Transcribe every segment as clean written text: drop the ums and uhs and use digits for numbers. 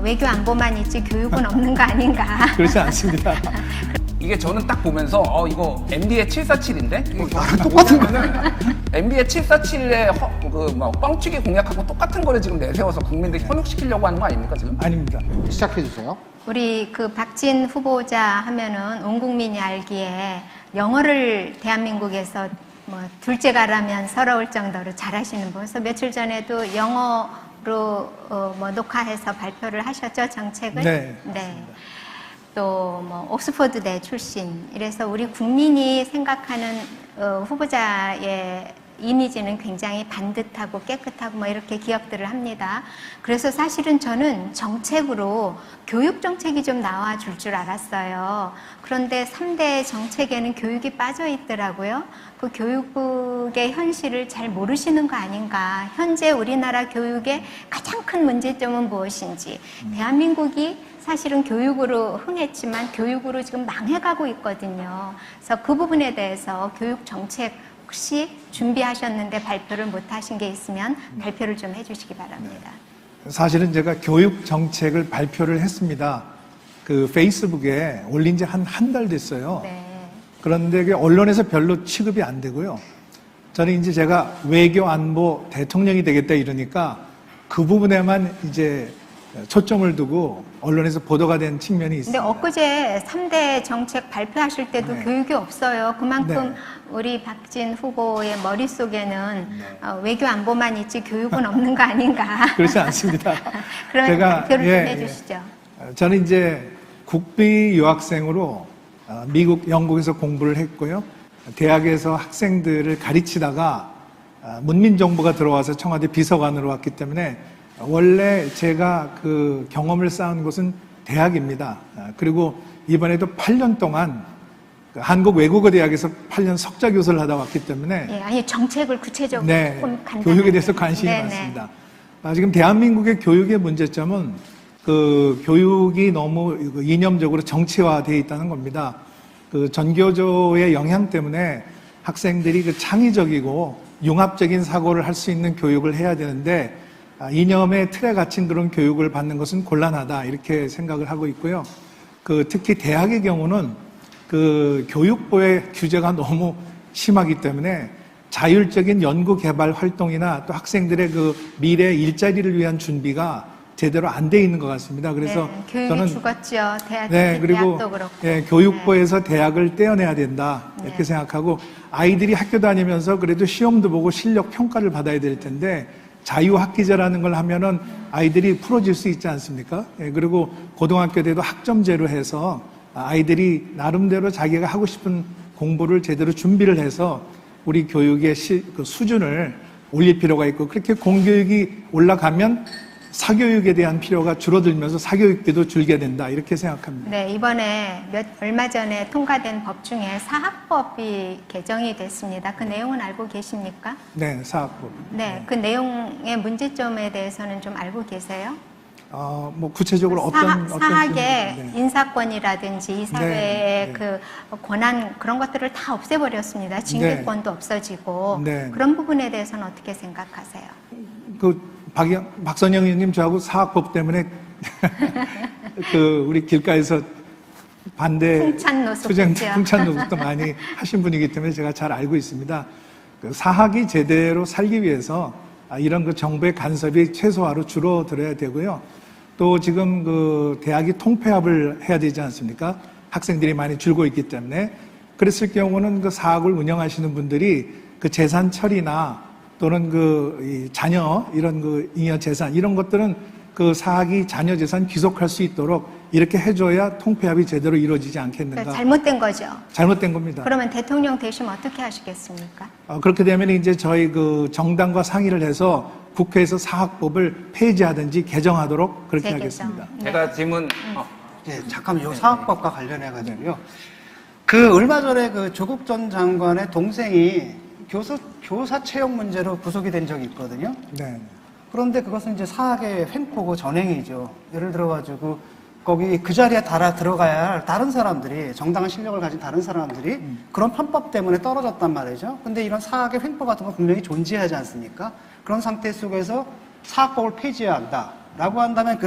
외교 안보만 있지 교육은 없는 거 아닌가. 그렇지 않습니다. 이게 저는 딱 보면서 이거 MB의 747인데? 나랑 똑같은 거네. MB의 747의 뻥튀기 공약하고 똑같은 거를 지금 내세워서 국민들 현혹시키려고 하는 거 아닙니까 지금? 아닙니다. 시작해 주세요. 우리 그 박진 후보자 하면은 온 국민이 알기에 영어를 대한민국에서 뭐 둘째가라면 서러울 정도로 잘하시는 분. 그래서 며칠 전에도 영어로 녹화해서 발표를 하셨죠, 정책을? 네. 네. 또 뭐 옥스퍼드대 출신. 이래서 우리 국민이 생각하는 후보자의 이미지는 굉장히 반듯하고 깨끗하고 뭐 이렇게 기억들을 합니다. 그래서 사실은 저는 정책으로 교육 정책이 좀 나와줄 줄 알았어요. 그런데 3대 정책에는 교육이 빠져 있더라고요. 그 교육의 현실을 잘 모르시는 거 아닌가. 현재 우리나라 교육의 가장 큰 문제점은 무엇인지. 대한민국이 사실은 교육으로 흥했지만 교육으로 지금 망해가고 있거든요. 그래서 그 부분에 대해서 교육 정책 혹시 준비하셨는데 발표를 못 하신 게 있으면 발표를 좀 해주시기 바랍니다. 사실은 제가 교육 정책을 발표를 했습니다. 그 페이스북에 올린 지 한 달 됐어요. 네. 그런데 그 언론에서 별로 취급이 안 되고요. 저는 이제 제가 외교 안보 대통령이 되겠다 이러니까 그 부분에만 이제 초점을 두고 언론에서 보도가 된 측면이 근데 있습니다. 엊그제 3대 정책 발표하실 때도 네. 교육이 없어요. 그만큼 네. 우리 박진 후보의 머릿속에는 외교 안보만 있지 교육은 없는 거 아닌가. 그렇지 않습니다. 그런 제가, 발표를 예, 좀 해주시죠. 저는 이제 국비 유학생으로 미국, 영국에서 공부를 했고요. 대학에서 학생들을 가르치다가 문민정부가 들어와서 청와대 비서관으로 왔기 때문에 원래 제가 그 경험을 쌓은 곳은 대학입니다. 그리고 이번에도 8년 동안 한국외국어대학에서 8년 석자 교수를 하다 왔기 때문에 예, 아니 정책을 구체적으로 네, 조금 간단하게. 교육에 대해서 관심이 네네. 많습니다. 지금 대한민국의 교육의 문제점은 그 교육이 너무 이념적으로 정치화되어 있다는 겁니다. 그 전교조의 영향 때문에 학생들이 그 창의적이고 융합적인 사고를 할 수 있는 교육을 해야 되는데 이념의 틀에 갇힌 그런 교육을 받는 것은 곤란하다 이렇게 생각을 하고 있고요. 그 특히 대학의 경우는 그 교육부의 규제가 너무 심하기 때문에 자율적인 연구 개발 활동이나 또 학생들의 그 미래 일자리를 위한 준비가 제대로 안 돼 있는 것 같습니다. 그래서 네, 교육이 저는 죽었죠. 네, 그리고 대학도 그렇고. 교육부에서 대학을 떼어내야 된다 이렇게 네. 생각하고 아이들이 학교 다니면서 그래도 시험도 보고 실력 평가를 받아야 될 텐데 자유학기제라는 걸 하면은 아이들이 풀어질 수 있지 않습니까? 그리고 고등학교 때도 학점제로 해서 아이들이 나름대로 자기가 하고 싶은 공부를 제대로 준비를 해서 우리 교육의 그 수준을 올릴 필요가 있고 그렇게 공교육이 올라가면 사교육에 대한 필요가 줄어들면서 사교육비도 줄게 된다 이렇게 생각합니다. 네, 이번에 얼마 전에 통과된 법 중에 사학법이 개정이 됐습니다. 그 내용은 알고 계십니까? 네, 사학법. 네, 그 내용의 문제점에 대해서는 좀 알고 계세요? 뭐 구체적으로 어떤 사학의 네. 인사권이라든지 이 사회의 네. 그 권한 그런 것들을 다 없애버렸습니다. 징계권도 없어지고 네. 그런 부분에 대해서는 어떻게 생각하세요? 박선영 의원님 저하고 사학법 때문에 우리 길가에서 반대 풍찬노숙도 많이 하신 분이기 때문에 제가 잘 알고 있습니다. 그 사학이 제대로 살기 위해서 이런 그 정부의 간섭이 최소화로 줄어들어야 되고요. 또 지금 그 대학이 통폐합을 해야 되지 않습니까? 학생들이 많이 줄고 있기 때문에 그랬을 경우는 그 사학을 운영하시는 분들이 그 재산 처리나 또는 이 자녀 이런 그 잉여 재산 이런 것들은 그 사학이 자녀 재산 귀속할 수 있도록 이렇게 해줘야 통폐합이 제대로 이루어지지 않겠는가. 그러니까 잘못된 거죠. 잘못된 겁니다. 그러면 대통령 되시면 어떻게 하시겠습니까? 그렇게 되면 이제 저희 그 정당과 상의를 해서 국회에서 사학법을 폐지하든지 개정하도록 그렇게 재개정. 하겠습니다. 네. 제가 질문 네, 잠깐만 요 사학법과 관련해가지고요. 그 얼마 전에 그 조국 전 장관의 동생이 교사 채용 문제로 구속이 된 적이 있거든요. 네. 그런데 그것은 이제 사학의 횡포고 전행이죠. 예를 들어가지고 거기 그 자리에 들어가야 할 다른 사람들이 정당한 실력을 가진 다른 사람들이 그런 편법 때문에 떨어졌단 말이죠. 근데 이런 사학의 횡포 같은 건 분명히 존재하지 않습니까? 그런 상태 속에서 사학법을 폐지해야 한다. 라고 한다면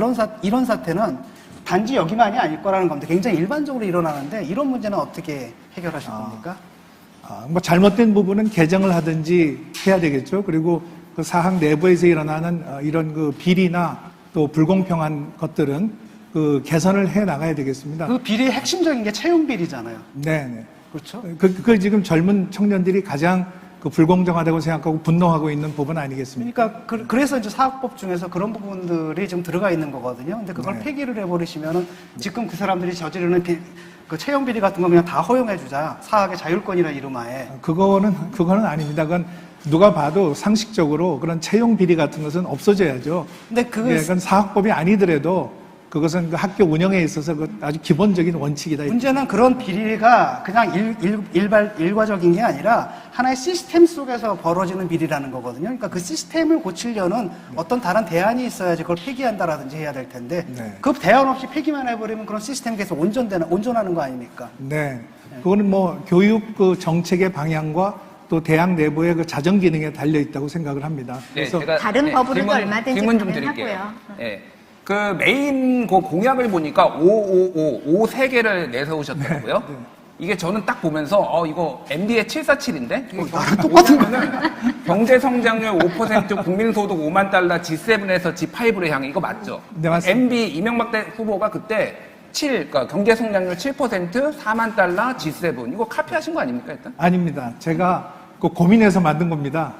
이런 사태는 단지 여기만이 아닐 거라는 겁니다. 굉장히 일반적으로 일어나는데 이런 문제는 어떻게 해결하실 겁니까? 뭐 잘못된 부분은 개정을 하든지 해야 되겠죠. 그리고 그 사학 내부에서 일어나는 이런 그 비리나 또 불공평한 것들은 그 개선을 해 나가야 되겠습니다. 그 비리의 핵심적인 게 채용 비리잖아요. 네. 그렇죠? 그 지금 젊은 청년들이 가장 그 불공정하다고 생각하고 분노하고 있는 부분 아니겠습니까? 그러니까 그래서 이제 사학법 중에서 그런 부분들이 지금 들어가 있는 거거든요. 근데 그걸 네. 폐기를 해버리시면은 지금 그 사람들이 저지르는 그 채용 비리 같은 거 그냥 다 허용해주자. 사학의 자율권이라 이름하에. 그거는 아닙니다. 그건 누가 봐도 상식적으로 그런 채용 비리 같은 것은 없어져야죠. 근데 그건 사학법이 아니더라도 그것은 그 학교 운영에 있어서 그 아주 기본적인 원칙이다. 문제는 그런 비리가 그냥 일과적인 게 아니라 하나의 시스템 속에서 벌어지는 비리라는 거거든요. 그러니까 그 시스템을 고치려는 어떤 다른 대안이 있어야지 그걸 폐기한다라든지 해야 될 텐데 네. 그 대안 없이 폐기만 해버리면 그런 시스템이 계속 온전하는 거 아닙니까? 네. 그거는 뭐 교육 그 정책의 방향과 또 대학 내부의 그 자정 기능에 달려 있다고 생각을 합니다. 그래서 다른 법으로도 얼마든지 질문 좀 가능하고요. 드릴게요. 네. 그 메인 그 공약을 보니까 5 3개를 내세우셨더라고요. 네. 이게 저는 딱 보면서 이거 MB의 747인데? 똑같은 거는 경제 성장률 5%, 국민 소득 5만 달러, G7에서 G5를 향해 이거 맞죠? 네, 맞습니다. MB 이명박 후보가 그때 그러니까 경제 성장률 7%, 4만 달러, G7 이거 카피하신 거 아닙니까 일단? 아닙니다. 제가 그 고민해서 만든 겁니다.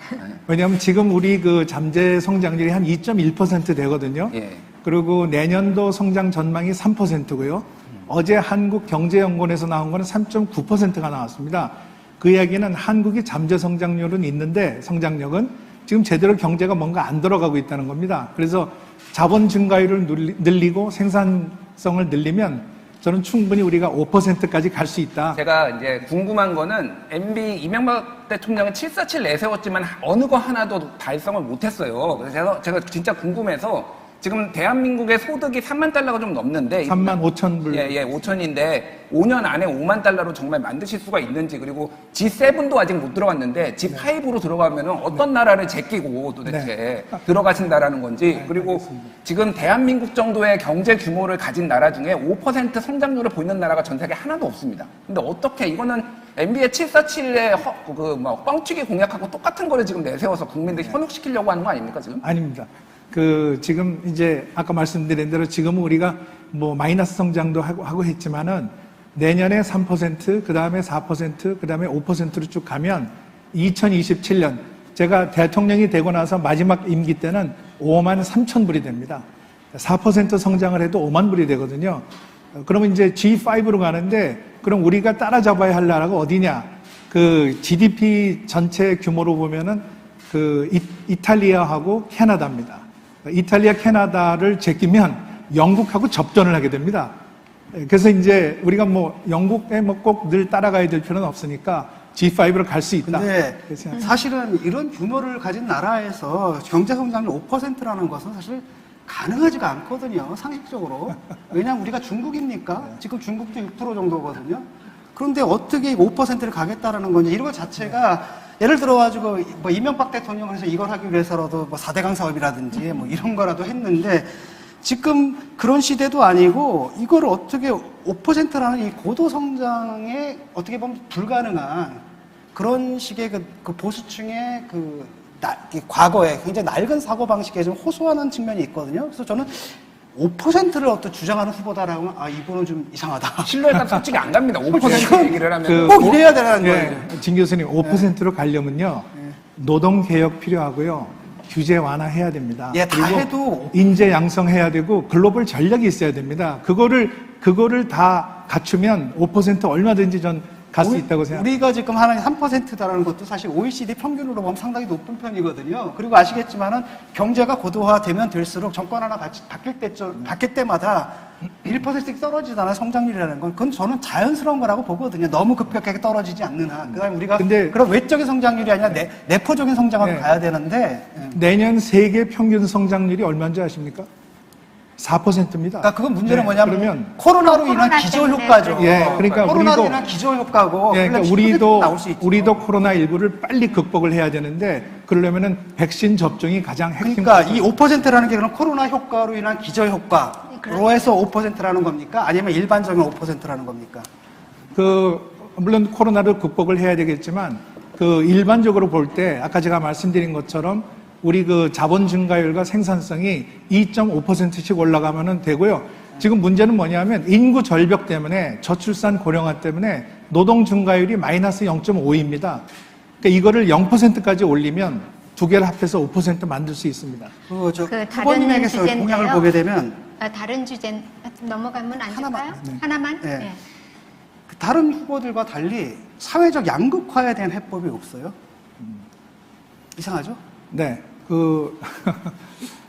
왜냐하면 지금 우리 그 잠재 성장률이 한 2.1% 되거든요. 예. 그리고 내년도 성장 전망이 3%고요. 어제 한국경제연구원에서 나온 거는 3.9%가 나왔습니다. 그 이야기는 한국이 잠재 성장률은 있는데 성장력은 지금 제대로 경제가 뭔가 안 돌아가고 있다는 겁니다. 그래서 자본 증가율을 늘리고 생산성을 늘리면 저는 충분히 우리가 5%까지 갈 수 있다. 제가 이제 궁금한 거는 MB 이명박 대통령은 747 내세웠지만 어느 거 하나도 달성을 못했어요. 그래서 제가 진짜 궁금해서 지금 대한민국의 소득이 3만 달러가 좀 넘는데 3만 5천 불. 예, 5천인데 5년 안에 5만 달러로 정말 만드실 수가 있는지 그리고 G7도 아직 못 들어갔는데 G5로 들어가면 어떤 나라를 제끼고 도대체 들어가신다라는 건지 그리고 지금 대한민국 정도의 경제 규모를 가진 나라 중에 5% 성장률을 보이는 나라가 전 세계 하나도 없습니다. 근데 어떻게 이거는 MB의 747의 뻥튀기 공약하고 똑같은 거를 지금 내세워서 국민들 현혹시키려고 하는 거 아닙니까 지금? 아닙니다. 지금 이제 아까 말씀드린 대로 지금은 우리가 뭐 마이너스 성장도 하고 했지만은 내년에 3%, 그 다음에 4%, 그 다음에 5%로 쭉 가면 2027년 제가 대통령이 되고 나서 마지막 임기 때는 5만 3천 불이 됩니다. 4% 성장을 해도 5만 불이 되거든요. 그러면 이제 G5로 가는데 그럼 우리가 따라잡아야 할 나라가 어디냐? 그 GDP 전체 규모로 보면은 그 이탈리아하고 캐나다입니다. 이탈리아, 캐나다를 제끼면 영국하고 접전을 하게 됩니다. 그래서 이제 우리가 뭐 영국에 뭐 꼭 늘 따라가야 될 필요는 없으니까 G5로 갈 수 있다. 근데 사실은 이런 규모를 가진 나라에서 경제 성장률 5%라는 것은 사실 가능하지가 않거든요. 상식적으로. 왜냐하면 우리가 중국입니까? 지금 중국도 6% 정도거든요. 그런데 어떻게 5%를 가겠다라는 건지 이런 것 자체가 예를 들어가지고 뭐 이명박 대통령에서 이걸 하기 위해서라도 뭐 4대강 사업이라든지 뭐 이런 거라도 했는데 지금 그런 시대도 아니고 이걸 어떻게 5%라는 이 고도 성장에 어떻게 보면 불가능한 그런 식의 그 보수층의 과거에 굉장히 낡은 사고방식에 좀 호소하는 측면이 있거든요. 그래서 저는 5%를 어떤 주장하는 후보다라고 하면 이분은 좀 이상하다. 신뢰감 솔직히 안 갑니다. 5% 얘기를 하면 꼭 이래야 되는 거예요. 진 교수님 5%로 가려면요. 노동개혁 필요하고요. 규제 완화해야 됩니다. 예, 다 그리고 해도 인재 양성해야 되고 글로벌 전략이 있어야 됩니다. 그거를 다 갖추면 5% 얼마든지 전 갈 수 있다고 생각합니다. 우리가 지금 하는 3%다라는 것도 사실 OECD 평균으로 보면 상당히 높은 편이거든요. 그리고 아시겠지만은 경제가 고도화되면 될수록 정권 하나 바뀔 때마다 1%씩 떨어지잖아요. 성장률이라는 건. 그건 저는 자연스러운 거라고 보거든요. 너무 급격하게 떨어지지 않는 한. 그다음에 우리가 그런 외적인 성장률이 아니라 내포적인 성장으로 가야 되는데 내년 세계 평균 성장률이 얼마인지 아십니까? 4%입니다. 그러니까 그건 문제는 뭐냐면 그러면 코로나로 인한 코로나 기저 때문에 효과죠. 예, 그러니까 코로나로 우리도- 인한 기저 효과고 그러니까 10% 나올 수 있죠. 우리도 코로나19를 빨리 극복을 해야 되는데 그러려면은 백신 접종이 가장 핵심. 그러니까 이 5%라는 게 그럼 코로나 효과로 인한 기저 효과로 그렇죠. 해서 5%라는 겁니까? 아니면 일반적인 5%라는 겁니까? 물론 코로나를 극복을 해야 되겠지만 일반적으로 볼 때 아까 제가 말씀드린 것처럼 우리 자본 증가율과 생산성이 2.5%씩 올라가면 되고요. 지금 문제는 뭐냐면 인구 절벽 때문에 저출산 고령화 때문에 노동 증가율이 마이너스 0.5입니다. 그러니까 이거를 0%까지 올리면 두 개를 합해서 5% 만들 수 있습니다. 다른 후보님에게서 주제인데요. 공약을 보게 되면 다른 주제 넘어가면 안 될까요? 하나만. 하나만? 네. 네. 다른 후보들과 달리 사회적 양극화에 대한 해법이 없어요. 이상하죠? 네.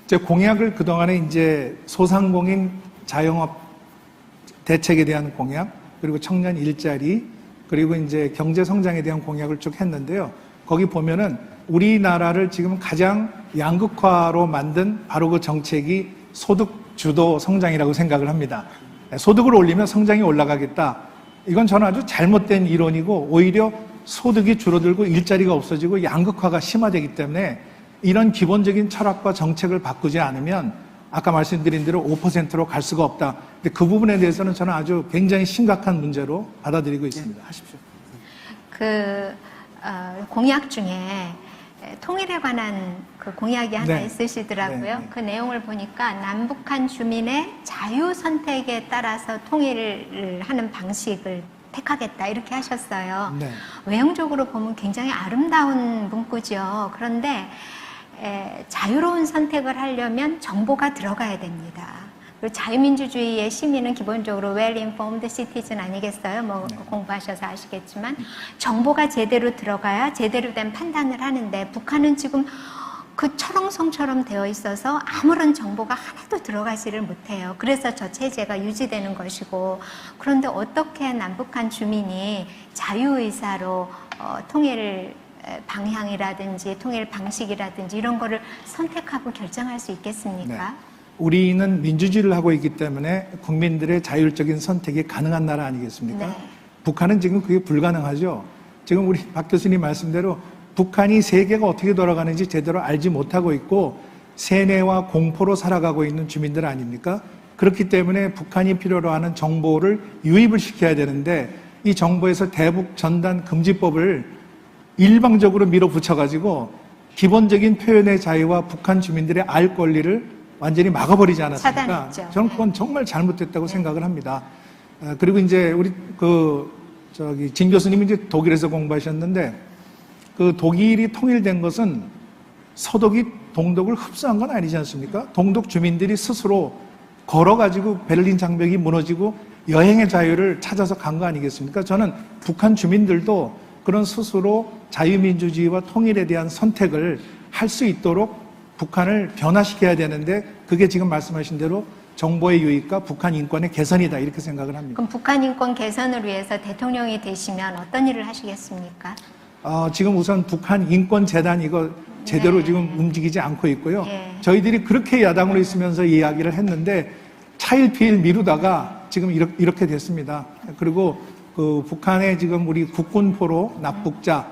제 공약을 그동안에 이제 소상공인 자영업 대책에 대한 공약, 그리고 청년 일자리, 그리고 이제 경제 성장에 대한 공약을 쭉 했는데요. 거기 보면은 우리나라를 지금 가장 양극화로 만든 바로 그 정책이 소득 주도 성장이라고 생각을 합니다. 소득을 올리면 성장이 올라가겠다. 이건 저는 아주 잘못된 이론이고 오히려 소득이 줄어들고 일자리가 없어지고 양극화가 심화되기 때문에 이런 기본적인 철학과 정책을 바꾸지 않으면 아까 말씀드린 대로 5%로 갈 수가 없다. 근데 그 부분에 대해서는 저는 아주 굉장히 심각한 문제로 받아들이고 있습니다. 하십시오. 공약 중에 통일에 관한 그 공약이 하나 네. 있으시더라고요. 네. 그 내용을 보니까 남북한 주민의 자유 선택에 따라서 통일을 하는 방식을 택하겠다 이렇게 하셨어요. 네. 외형적으로 보면 굉장히 아름다운 문구죠. 그런데 자유로운 선택을 하려면 정보가 들어가야 됩니다. 그리고 자유민주주의의 시민은 기본적으로 well-informed citizen 아니겠어요? 공부하셔서 아시겠지만 정보가 제대로 들어가야 제대로 된 판단을 하는데 북한은 지금 그 철옹성처럼 되어 있어서 아무런 정보가 하나도 들어가지를 못해요. 그래서 저 체제가 유지되는 것이고, 그런데 어떻게 남북한 주민이 자유의사로 통일 방향이라든지 통일 방식이라든지 이런 거를 선택하고 결정할 수 있겠습니까? 네. 우리는 민주주의를 하고 있기 때문에 국민들의 자율적인 선택이 가능한 나라 아니겠습니까? 네. 북한은 지금 그게 불가능하죠. 지금 우리 박 교수님 말씀대로 북한이 세계가 어떻게 돌아가는지 제대로 알지 못하고 있고 세뇌와 공포로 살아가고 있는 주민들 아닙니까? 그렇기 때문에 북한이 필요로 하는 정보를 유입을 시켜야 되는데 이 정보에서 대북 전단 금지법을 일방적으로 밀어붙여가지고 기본적인 표현의 자유와 북한 주민들의 알 권리를 완전히 막아버리지 않았습니까? 차단했죠. 저는 그건 정말 잘못됐다고 생각을 합니다. 그리고 이제 우리 진 교수님이 이제 독일에서 공부하셨는데 그 독일이 통일된 것은 서독이 동독을 흡수한 건 아니지 않습니까? 동독 주민들이 스스로 걸어가지고 베를린 장벽이 무너지고 여행의 자유를 찾아서 간 거 아니겠습니까? 저는 북한 주민들도 그런 스스로 자유민주주의와 통일에 대한 선택을 할 수 있도록 북한을 변화시켜야 되는데 그게 지금 말씀하신 대로 정보의 유익과 북한 인권의 개선이다 이렇게 생각을 합니다. 그럼 북한 인권 개선을 위해서 대통령이 되시면 어떤 일을 하시겠습니까? 지금 우선 북한 인권재단 이거 제대로 네. 지금 움직이지 않고 있고요. 예. 저희들이 그렇게 야당으로 있으면서 이야기를 했는데 차일피일 미루다가 지금 이렇게 됐습니다. 그리고 그 북한의 지금 우리 국군포로 납북자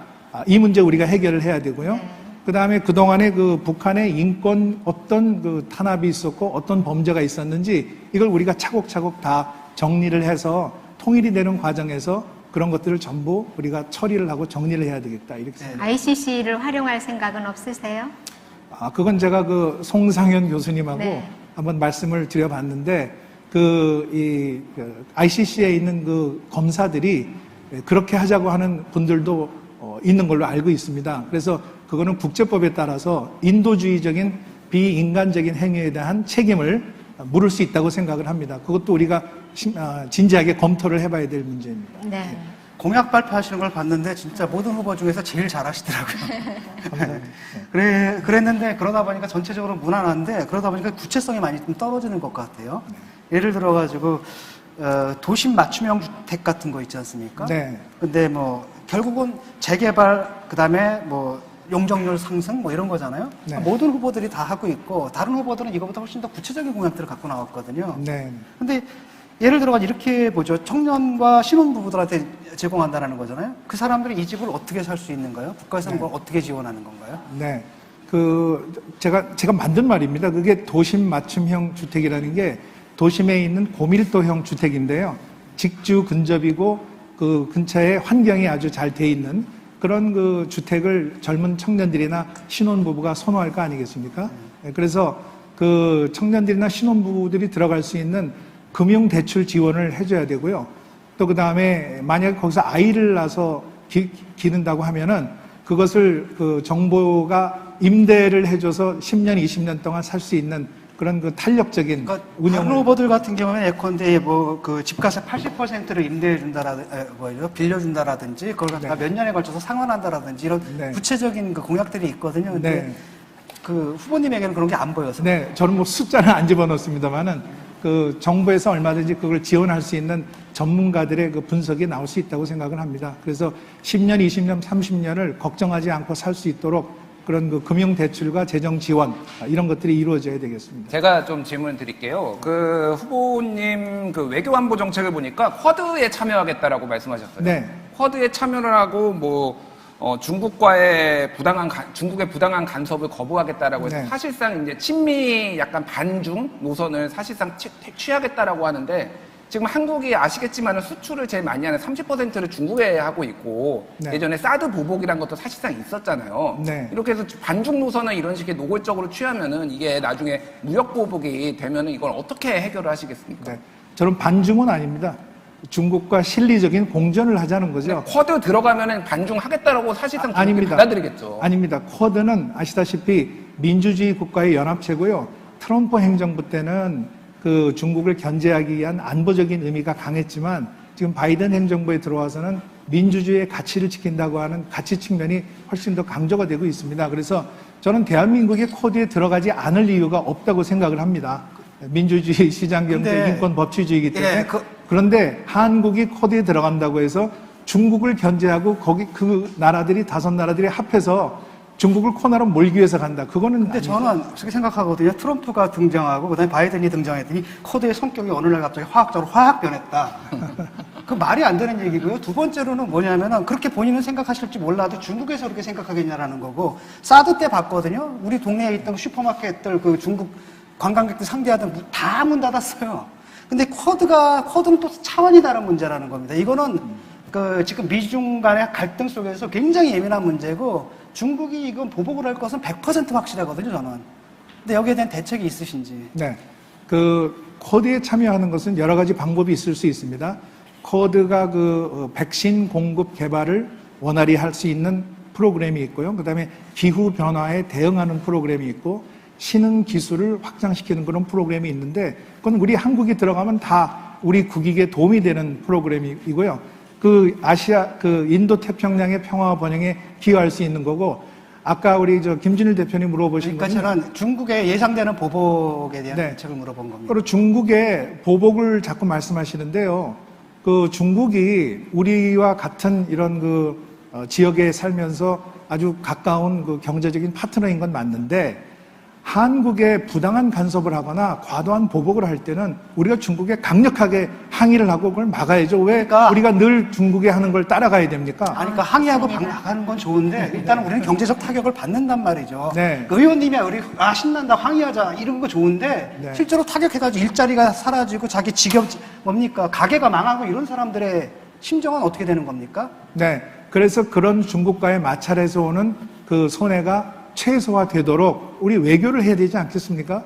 이 문제 우리가 해결을 해야 되고요. 네. 그 다음에 그동안에 그 북한의 인권 어떤 그 탄압이 있었고 어떤 범죄가 있었는지 이걸 우리가 차곡차곡 다 정리를 해서 통일이 되는 과정에서 그런 것들을 전부 우리가 처리를 하고 정리를 해야 되겠다 이렇게 생각합니다. ICC를 활용할 생각은 없으세요? 그건 제가 그 송상현 교수님하고 네. 한번 말씀을 드려봤는데 ICC에 있는 그 검사들이 그렇게 하자고 하는 분들도 있는 걸로 알고 있습니다. 그래서 그거는 국제법에 따라서 인도주의적인 비인간적인 행위에 대한 책임을 물을 수 있다고 생각을 합니다. 그것도 우리가 진지하게 검토를 해봐야 될 문제입니다. 네. 공약 발표하시는 걸 봤는데 진짜 모든 후보 중에서 제일 잘하시더라고요. 그랬는데 그러다 보니까 전체적으로 무난한데 그러다 보니까 구체성이 많이 좀 떨어지는 것 같아요. 예를 들어가지고 도심 맞춤형 주택 같은 거 있지 않습니까? 네. 근데 뭐 결국은 재개발 그다음에 뭐 용적률 상승 뭐 이런 거잖아요. 네. 모든 후보들이 다 하고 있고 다른 후보들은 이거보다 훨씬 더 구체적인 공약들을 갖고 나왔거든요. 네. 근데 예를 들어가 이렇게 보죠. 청년과 신혼부부들한테 제공한다는 거잖아요. 그 사람들이 이 집을 어떻게 살 수 있는가요? 국가에서 뭘 어떻게 지원하는 건가요? 네. 제가 만든 말입니다. 그게 도심 맞춤형 주택이라는 게 도심에 있는 고밀도형 주택인데요. 직주 근접이고 그 근처에 환경이 아주 잘 돼 있는 그런 그 주택을 젊은 청년들이나 신혼부부가 선호할 거 아니겠습니까? 네, 그래서 그 청년들이나 신혼부부들이 들어갈 수 있는 금융대출 지원을 해줘야 되고요. 또 그 다음에 만약에 거기서 아이를 낳아서 기른다고 하면은 그것을 그 정부가 임대를 해줘서 10년, 20년 동안 살 수 있는 그런 그 탄력적인 그러니까 운영을. 다른 후보들 같은 경우는 예컨대 뭐 그 집값의 80%를 임대해 준다라든지, 빌려준다라든지, 그걸 갖다가 몇 년에 걸쳐서 상환한다라든지 이런 네. 구체적인 그 공약들이 있거든요. 근데 네. 그 후보님에게는 그런 게 안 보여서. 네, 저는 뭐 숫자는 안 집어넣습니다만은 그 정부에서 얼마든지 그걸 지원할 수 있는 전문가들의 그 분석이 나올 수 있다고 생각을 합니다. 그래서 10년, 20년, 30년을 걱정하지 않고 살 수 있도록 그런 그 금융 대출과 재정 지원 이런 것들이 이루어져야 되겠습니다. 제가 좀 질문 드릴게요. 그 후보님 그 외교 안보 정책을 보니까 쿼드에 참여하겠다라고 말씀하셨어요. 네. 쿼드에 참여를 하고 중국의 부당한 간섭을 거부하겠다라고 해서 네. 사실상 이제 친미 약간 반중 노선을 사실상 취하겠다라고 하는데 지금 한국이 아시겠지만 수출을 제일 많이 하는 30%를 중국에 하고 있고 네. 예전에 사드 보복이란 것도 사실상 있었잖아요. 네. 이렇게 해서 반중 노선을 이런 식의 노골적으로 취하면은 이게 나중에 무역 보복이 되면은 이걸 어떻게 해결을 하시겠습니까? 네. 저는 반중은 아닙니다. 중국과 실리적인 공전을 하자는 거죠. 쿼드 들어가면은 반중하겠다라고 사실상 중국이 아닙니다. 받아들이겠죠. 아닙니다. 쿼드는 아시다시피 민주주의 국가의 연합체고요. 트럼프 행정부 때는 그 중국을 견제하기 위한 안보적인 의미가 강했지만 지금 바이든 행정부에 들어와서는 민주주의의 가치를 지킨다고 하는 가치 측면이 훨씬 더 강조가 되고 있습니다. 그래서 저는 대한민국이 쿼드에 들어가지 않을 이유가 없다고 생각을 합니다. 민주주의, 시장경제, 근데, 인권, 법치주의이기 때문에. 예, 그런데 한국이 쿼드에 들어간다고 해서 중국을 견제하고 거기 그 나라들이 5나라들이 합해서 중국을 코너로 몰기 위해서 간다. 그거는 근데 아니죠. 저는 그렇게 생각하거든요. 트럼프가 등장하고 그다음에 바이든이 등장했더니 쿼드의 성격이 어느 날 갑자기 화학적으로 확 변했다. 그 말이 안 되는 얘기고요. 두 번째로는 뭐냐면은 그렇게 본인은 생각하실지 몰라도 중국에서 그렇게 생각하겠냐라는 거고, 사드 때 봤거든요. 우리 동네에 있던 슈퍼마켓들 그 중국 관광객들 상대하던 다 문 닫았어요. 근데 쿼드는 또 차원이 다른 문제라는 겁니다. 이거는 그 지금 미중 간의 갈등 속에서 굉장히 예민한 문제고, 중국이 이건 보복을 할 것은 100% 확실하거든요, 저는. 근데 여기에 대한 대책이 있으신지. 네. 그 쿼드에 참여하는 것은 여러 가지 방법이 있을 수 있습니다. 쿼드가 그 백신 공급 개발을 원활히 할 수 있는 프로그램이 있고요. 그다음에 기후 변화에 대응하는 프로그램이 있고 신흥 기술을 확장시키는 그런 프로그램이 있는데 그건 우리 한국이 들어가면 다 우리 국익에 도움이 되는 프로그램이고요. 그 인도 태평양의 평화와 번영에 기여할 수 있는 거고, 아까 우리 김진일 대표님 물어보신 그러니까 거는 저는 중국의 예상되는 보복에 대한 네. 대책을 물어본 겁니다. 그리고 중국의 보복을 자꾸 말씀하시는데요. 그 중국이 우리와 같은 이런 지역에 살면서 아주 가까운 그 경제적인 파트너인 건 맞는데, 한국에 부당한 간섭을 하거나 과도한 보복을 할 때는 우리가 중국에 강력하게 항의를 하고 그걸 막아야죠. 왜 그러니까 우리가 늘 중국에 하는 걸 따라가야 됩니까? 아니, 그러니까 항의하고 나가는 건 좋은데 일단은 우리는 경제적 타격을 받는단 말이죠. 네. 그 의원님이 신난다, 항의하자 이런 거 좋은데 네. 실제로 타격해가지고 일자리가 사라지고 자기 직업 가게가 망하고 이런 사람들의 심정은 어떻게 되는 겁니까? 네. 그래서 그런 중국과의 마찰에서 오는 그 손해가 최소화되도록 우리 외교를 해야 되지 않겠습니까?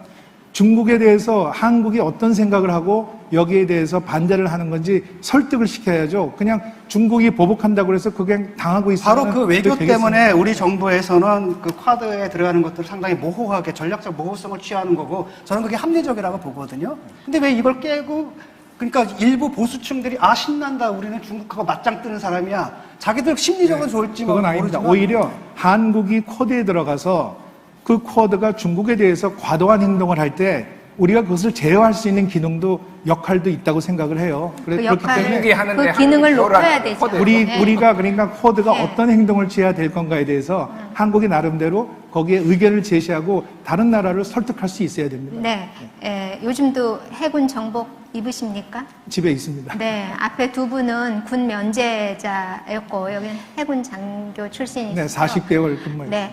중국에 대해서 한국이 어떤 생각을 하고 여기에 대해서 반대를 하는 건지 설득을 시켜야죠. 그냥 중국이 보복한다고 해서 그게 당하고 있으면 바로 그 외교 되겠습니까? 때문에 우리 정부에서는 그 쿼드에 들어가는 것들을 상당히 모호하게 전략적 모호성을 취하는 거고, 저는 그게 합리적이라고 보거든요. 근데 왜 이걸 깨고, 그러니까 일부 보수층들이 신난다, 우리는 중국하고 맞짱 뜨는 사람이야, 자기들 심리적으로 좋을지 그건 아닙니다. 모르지만 오히려 한국이 쿼드에 들어가서 그 쿼드가 중국에 대해서 과도한 행동을 할 때 우리가 그것을 제어할 수 있는 기능도 역할도 있다고 생각을 해요. 그 그렇기 역할을, 때문에 하는데 그 기능을 여러 높여야 되죠. 코드. 네. 우리가 그러니까 코드가 네. 어떤 행동을 취해야 될 건가에 대해서 한국이 나름대로 거기에 의견을 제시하고 다른 나라를 설득할 수 있어야 됩니다. 네. 요즘도 해군 정복 입으십니까? 집에 있습니다. 네. 앞에 두 분은 군 면제자였고, 여기는 해군 장교 출신이시죠? 네, 40개월 근무했습니다. 네.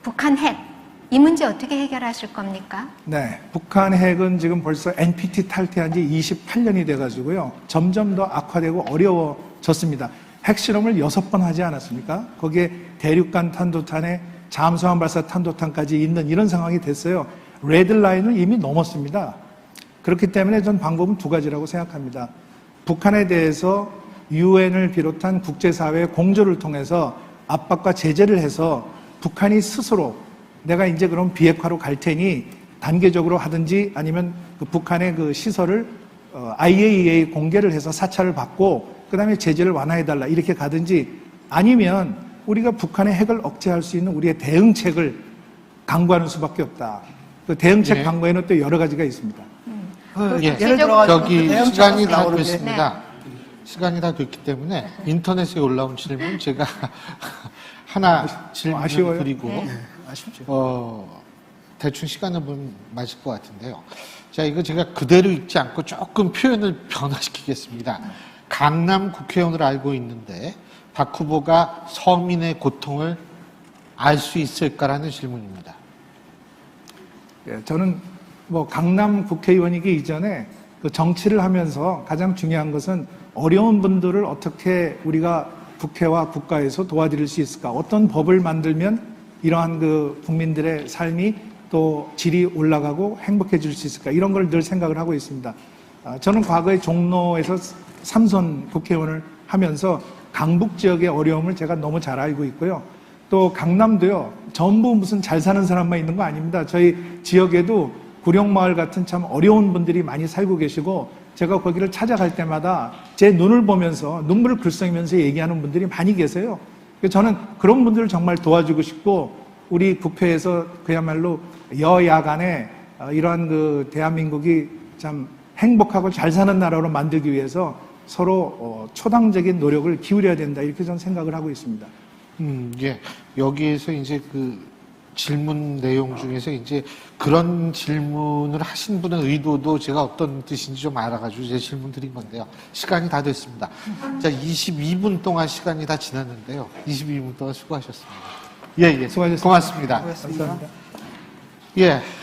북한 핵. 이 문제 어떻게 해결하실 겁니까? 네, 북한 핵은 지금 벌써 NPT 탈퇴한 지 28년이 돼가지고요. 점점 더 악화되고 어려워졌습니다. 핵실험을 6번 하지 않았습니까? 거기에 대륙간 탄도탄에 잠수함 발사 탄도탄까지 있는 이런 상황이 됐어요. 레드라인을 이미 넘었습니다. 그렇기 때문에 전 방법은 두 가지라고 생각합니다. 북한에 대해서 유엔을 비롯한 국제사회의 공조를 통해서 압박과 제재를 해서 북한이 스스로 내가 이제 그럼 비핵화로 갈 테니 단계적으로 하든지 아니면 그 북한의 그 시설을 IAEA 공개를 해서 사찰을 받고 그다음에 제재를 완화해달라 이렇게 가든지 아니면 우리가 북한의 핵을 억제할 수 있는 우리의 대응책을 강구하는 수밖에 없다. 그 대응책 예. 강구에는 또 여러 가지가 있습니다. 예. 예를 들어가지고 저기 대형 시간이 차원에서 다 나오는 게 됐습니다. 시간이 다 됐기 때문에 인터넷에 올라온 질문 제가 하나 질문을 아쉬워요. 드리고 아쉽죠. 대충 시간을 보면 맞을 것 같은데요. 자, 이거 제가 그대로 읽지 않고 조금 표현을 변화시키겠습니다. 강남 국회의원을 알고 있는데 박 후보가 서민의 고통을 알 수 있을까라는 질문입니다. 예, 저는 뭐 강남 국회의원이기 이전에 그 정치를 하면서 가장 중요한 것은 어려운 분들을 어떻게 우리가 국회와 국가에서 도와드릴 수 있을까? 어떤 법을 만들면 이러한 그 국민들의 삶이 또 질이 올라가고 행복해질 수 있을까? 이런 걸 늘 생각을 하고 있습니다. 저는 과거에 종로에서 3선 국회의원을 하면서 강북 지역의 어려움을 제가 너무 잘 알고 있고요. 또 강남도요, 전부 무슨 잘 사는 사람만 있는 거 아닙니다. 저희 지역에도 구룡마을 같은 참 어려운 분들이 많이 살고 계시고 제가 거기를 찾아갈 때마다 제 눈을 보면서 눈물을 글썽이면서 얘기하는 분들이 많이 계세요. 그래서 저는 그런 분들을 정말 도와주고 싶고 우리 국회에서 그야말로 여야 간에 이러한 그 대한민국이 참 행복하고 잘 사는 나라로 만들기 위해서 서로 초당적인 노력을 기울여야 된다 이렇게 저는 생각을 하고 있습니다. 예. 여기에서 이제 그 질문 내용 중에서 이제 그런 질문을 하신 분의 의도도 제가 어떤 뜻인지 좀 알아가지고 제 질문 드린 건데요. 시간이 다 됐습니다. 자, 22분 동안 시간이 다 지났는데요. 22분 동안 수고하셨습니다. 예, 예. 수고하셨습니다. 고맙습니다. 수고했습니다. 감사합니다. 예.